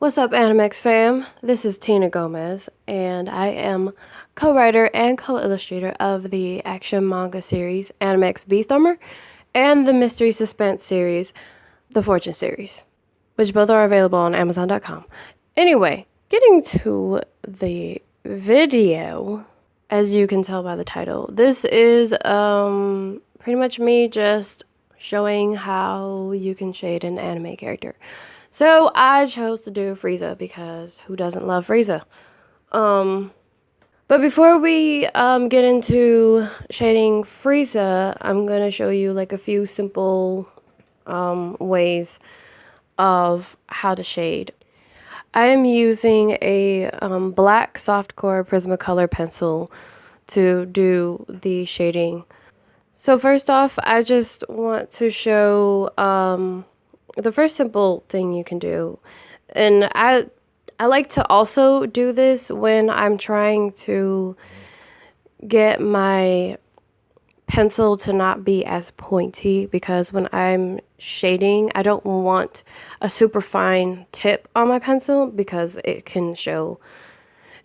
What's up, Anamex fam? This is Tina Gomez, and I am co-writer and co-illustrator of the action manga series Anamex Beastormer and the mystery suspense series The Fortune series, which both are available on Amazon.com. Anyway, getting to the video, as you can tell by the title, this is pretty much me just showing how you can shade an anime character. So I chose to do Frieza because who doesn't love Frieza? But before we get into shading Frieza, I'm gonna show you like a few simple ways of how to shade. I am using a black softcore Prismacolor pencil to do the shading. So first off, I just want to show the first simple thing you can do, and I like to also do this when I'm trying to get my pencil to not be as pointy, because when I'm shading, I don't want a super fine tip on my pencil because it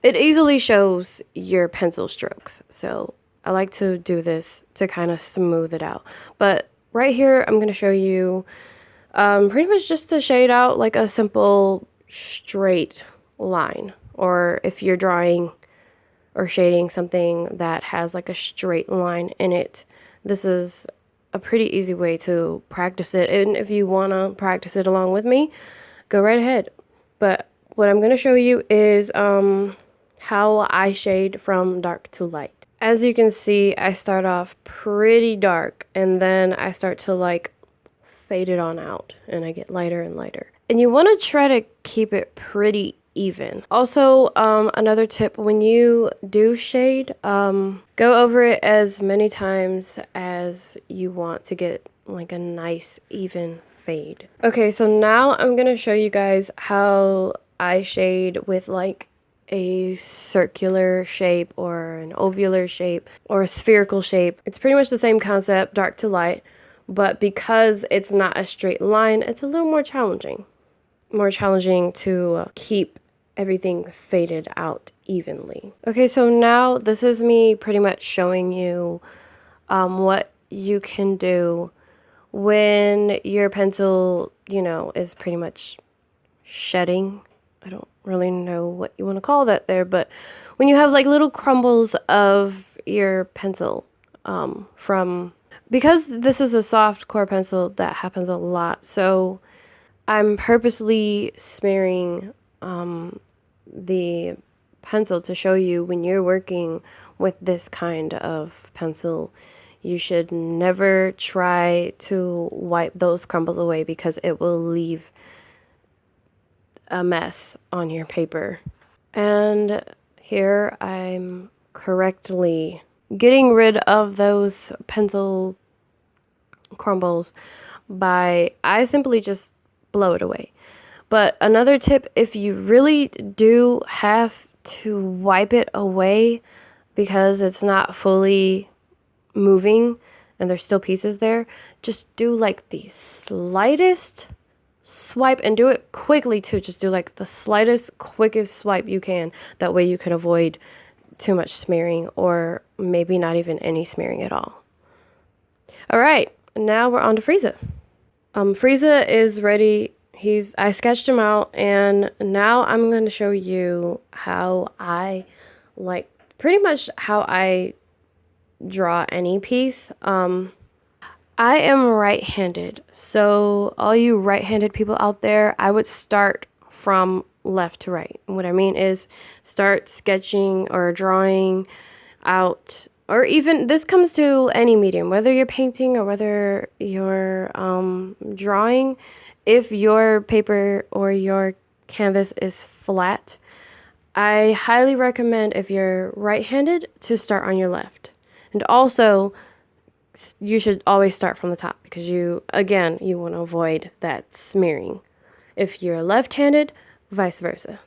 easily shows your pencil strokes. So I like to do this to kind of smooth it out. But right here, I'm going to show you pretty much just to shade out like a simple straight line, or if you're drawing or shading something that has like a straight line in it, this is a pretty easy way to practice it. And if you want to practice it along with me, go right ahead. But what I'm going to show you is how I shade from dark to light. As you can see, I start off pretty dark and then I start to like fade it on out and I get lighter and lighter. And you want to try to keep it pretty even. Also, another tip, when you do shade, go over it as many times as you want to get like a nice even fade. Okay, so now I'm gonna show you guys how I shade with like a circular shape or an ovular shape or a spherical shape. It's pretty much the same concept, dark to light, but because it's not a straight line, it's a little more challenging. More challenging to keep everything faded out evenly. Okay, so now this is me pretty much showing you what you can do when your pencil, is pretty much shedding. I don't really know what you want to call that there, but when you have like little crumbles of your pencil because this is a soft core pencil, that happens a lot. So I'm purposely smearing the pencil to show you when you're working with this kind of pencil, you should never try to wipe those crumbles away because it will leave a mess on your paper. And here I'm correctly getting rid of those pencil crumbles by I simply just blow it away. But another tip, if you really do have to wipe it away because it's not fully moving and there's still pieces there, just do like the slightest swipe, and do it quickly too. Just do like the slightest, quickest swipe you can. That way you can avoid too much smearing, or maybe not even any smearing at all. All right, now we're on to Frieza. Frieza is ready. I sketched him out, and now I'm going to show you how I pretty much how I draw any piece. I am right-handed, so all you right-handed people out there, I would start from left to right. What I mean is start sketching or drawing out, or even this comes to any medium, whether you're painting or whether you're drawing. If your paper or your canvas is flat, I highly recommend, if you're right-handed, to start on your left. And also, you should always start from the top because you want to avoid that smearing. If you're left-handed, vice versa.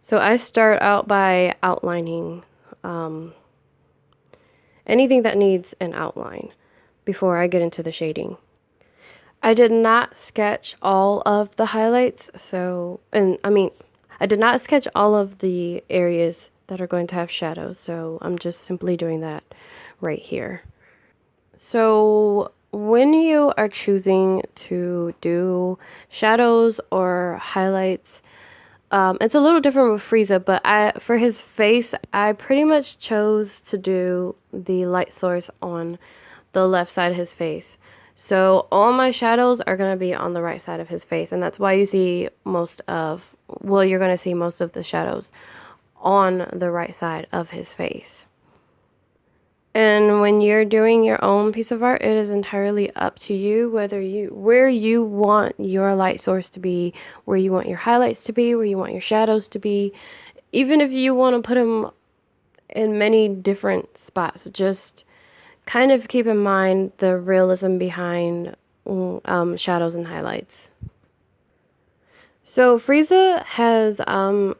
So I start out by outlining anything that needs an outline before I get into the shading. I did not sketch all of the highlights, I did not sketch all of the areas that are going to have shadows, so I'm just simply doing that right here. So when you are choosing to do shadows or highlights, it's a little different with Frieza, but for his face, I pretty much chose to do the light source on the left side of his face. So all my shadows are going to be on the right side of his face, and that's why you see you're going to see most of the shadows on the right side of his face. And when you're doing your own piece of art, it is entirely up to you where you want your light source to be, where you want your highlights to be, where you want your shadows to be. Even if you want to put them in many different spots, just kind of keep in mind the realism behind shadows and highlights. So Frieza has a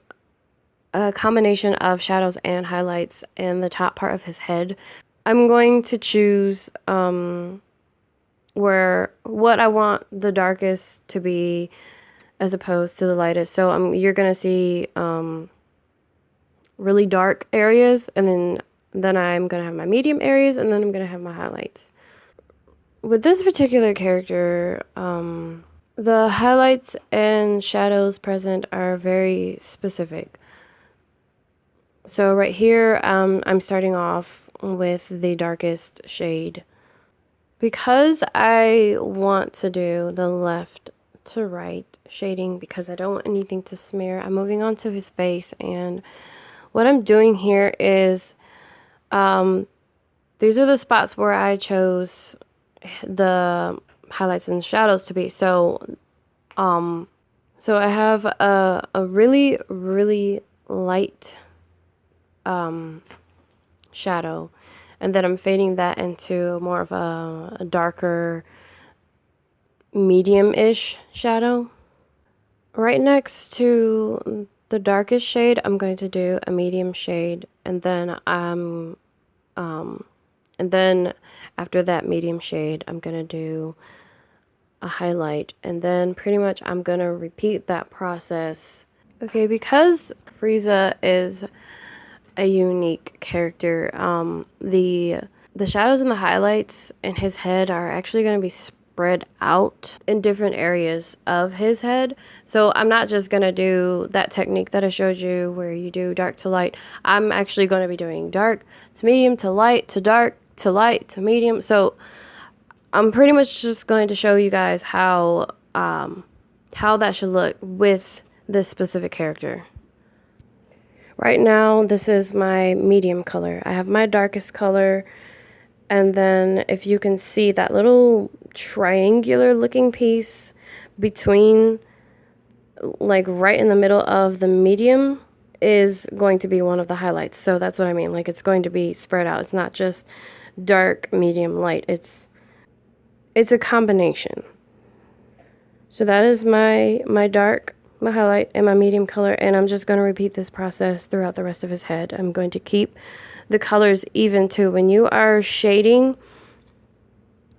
combination of shadows and highlights in the top part of his head. I'm going to choose what I want the darkest to be as opposed to the lightest. So you're going to see really dark areas, and then I'm going to have my medium areas, and then I'm going to have my highlights. With this particular character, the highlights and shadows present are very specific. So right here, I'm starting off with the darkest shade. Because I want to do the left to right shading because I don't want anything to smear, I'm moving on to his face, and what I'm doing here is these are the spots where I chose the highlights and shadows to be. So I have a really, really light shadow, and then I'm fading that into more of a darker medium-ish shadow. Right next to the darkest shade, I'm going to do a medium shade, and then after that medium shade, I'm gonna do a highlight, and then pretty much I'm gonna repeat that process. Okay, because Frieza is a unique character, the shadows and the highlights in his head are actually going to be spread out in different areas of his head. So I'm not just going to do that technique that I showed you where you do dark to light. I'm actually going to be doing dark to medium to light to dark to light to medium. So I'm pretty much just going to show you guys how that should look with this specific character. Right now, this is my medium color. I have my darkest color, and then if you can see that little triangular looking piece between, like right in the middle of the medium, is going to be one of the highlights. So that's what I mean. Like, it's going to be spread out. It's not just dark, medium, light. It's a combination. So that is my dark, my highlight, and my medium color, and I'm just going to repeat this process throughout the rest of his head. I'm going to keep the colors even too. When you are shading,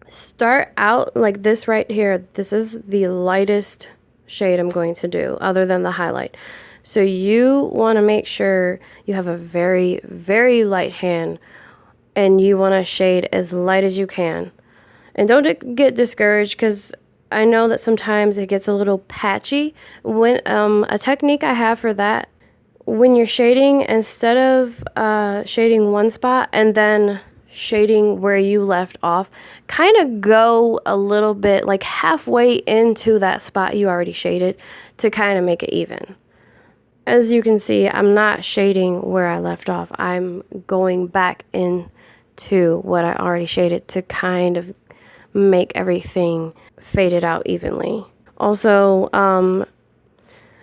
start out like this right here. This is the lightest shade I'm going to do other than the highlight. So you want to make sure you have a very, very light hand, and you want to shade as light as you can. And don't get discouraged, because I know that sometimes it gets a little patchy. When a technique I have for that, when you're shading, instead of shading one spot and then shading where you left off, kind of go a little bit like halfway into that spot you already shaded to kind of make it even. As you can see, I'm not shading where I left off. I'm going back into what I already shaded to kind of make everything faded out evenly. Also,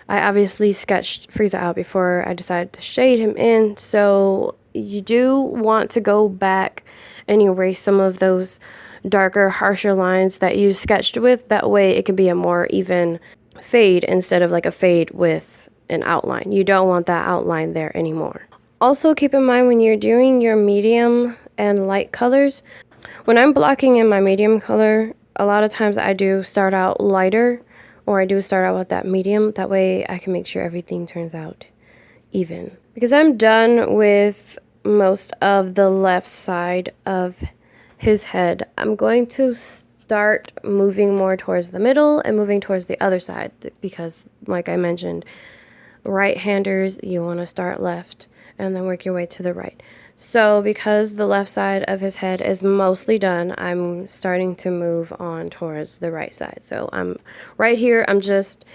I obviously sketched Frieza out before I decided to shade him in, so you do want to go back and erase some of those darker, harsher lines that you sketched with. That way it can be a more even fade instead of like a fade with an outline. You don't want that outline there anymore. Also, keep in mind when you're doing your medium and light colors, when I'm blocking in my medium color, a lot of times I do start out lighter, or I do start out with that medium. That way I can make sure everything turns out even. Because I'm done with most of the left side of his head, I'm going to start moving more towards the middle and moving towards the other side, because like I mentioned, right-handers, you want to start left and then work your way to the right. So because the left side of his head is mostly done, I'm starting to move on towards the right side. So I'm right here, I'm just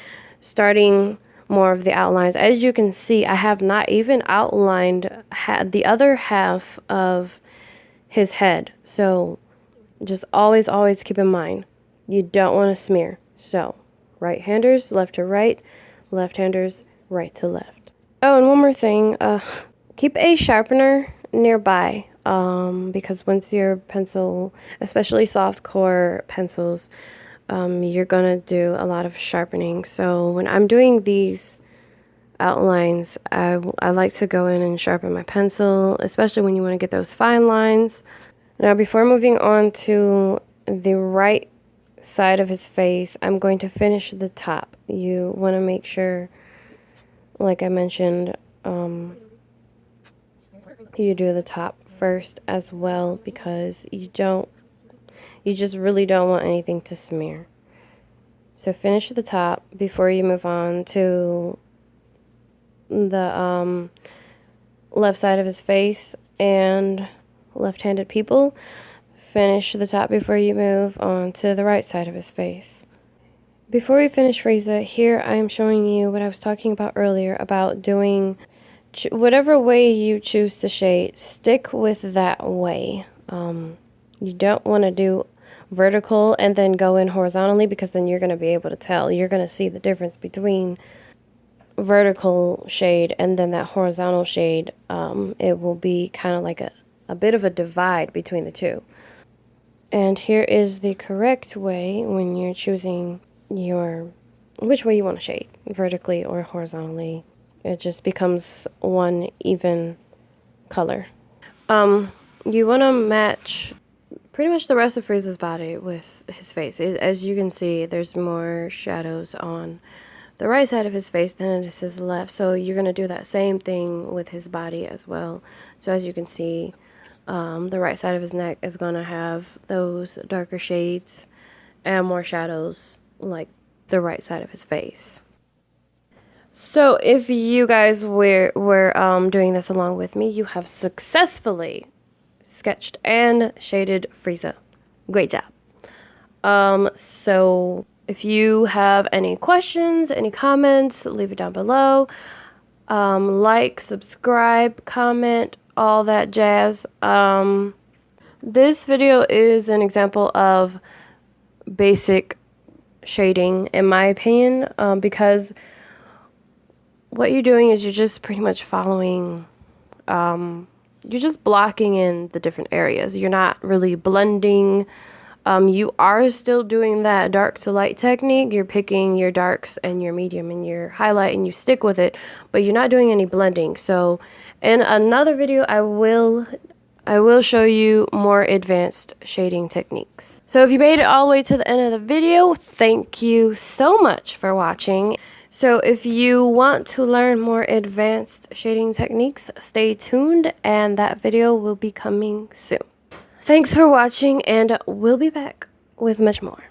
starting more of the outlines. As you can see, I have not even outlined the other half of his head. So just always keep in mind, you don't want to smear. So right-handers, left to right, left-handers, right to left. Oh, and one more thing, keep a sharpener nearby, because once your pencil, especially soft core pencils, you're gonna do a lot of sharpening. So when I'm doing these outlines, I like to go in and sharpen my pencil, especially when you want to get those fine lines. Now, before moving on to the right side of his face, I'm going to finish the top. You want to make sure, like I mentioned, you do the top first as well, because you just really don't want anything to smear. So finish the top before you move on to the left side of his face. And left-handed people, finish the top before you move on to the right side of his face. Before we finish Frieza, here I am showing you what I was talking about earlier about doing whatever way you choose to shade, stick with that way. You don't want to do vertical and then go in horizontally, because then you're going to be able to tell. You're going to see the difference between vertical shade and then that horizontal shade. It will be kind of like a bit of a divide between the two. And here is the correct way when you're choosing which way you want to shade, vertically or horizontally. It just becomes one even color. You want to match pretty much the rest of Frieza's body with his face. As you can see, there's more shadows on the right side of his face than it is his left. So you're going to do that same thing with his body as well. So as you can see, the right side of his neck is going to have those darker shades and more shadows like the right side of his face. So if you guys were doing this along with me, you have successfully sketched and shaded Frieza. Great job. So if you have any questions, any comments, leave it down below. Like, subscribe, comment, all that jazz. This video is an example of basic shading, in my opinion, because what you're doing is you're just pretty much following, you're just blocking in the different areas. You're not really blending. You are still doing that dark to light technique. You're picking your darks and your medium and your highlight and you stick with it, but you're not doing any blending. So in another video, I will show you more advanced shading techniques. So if you made it all the way to the end of the video, thank you so much for watching. So if you want to learn more advanced shading techniques, stay tuned and that video will be coming soon. Thanks for watching, and we'll be back with much more.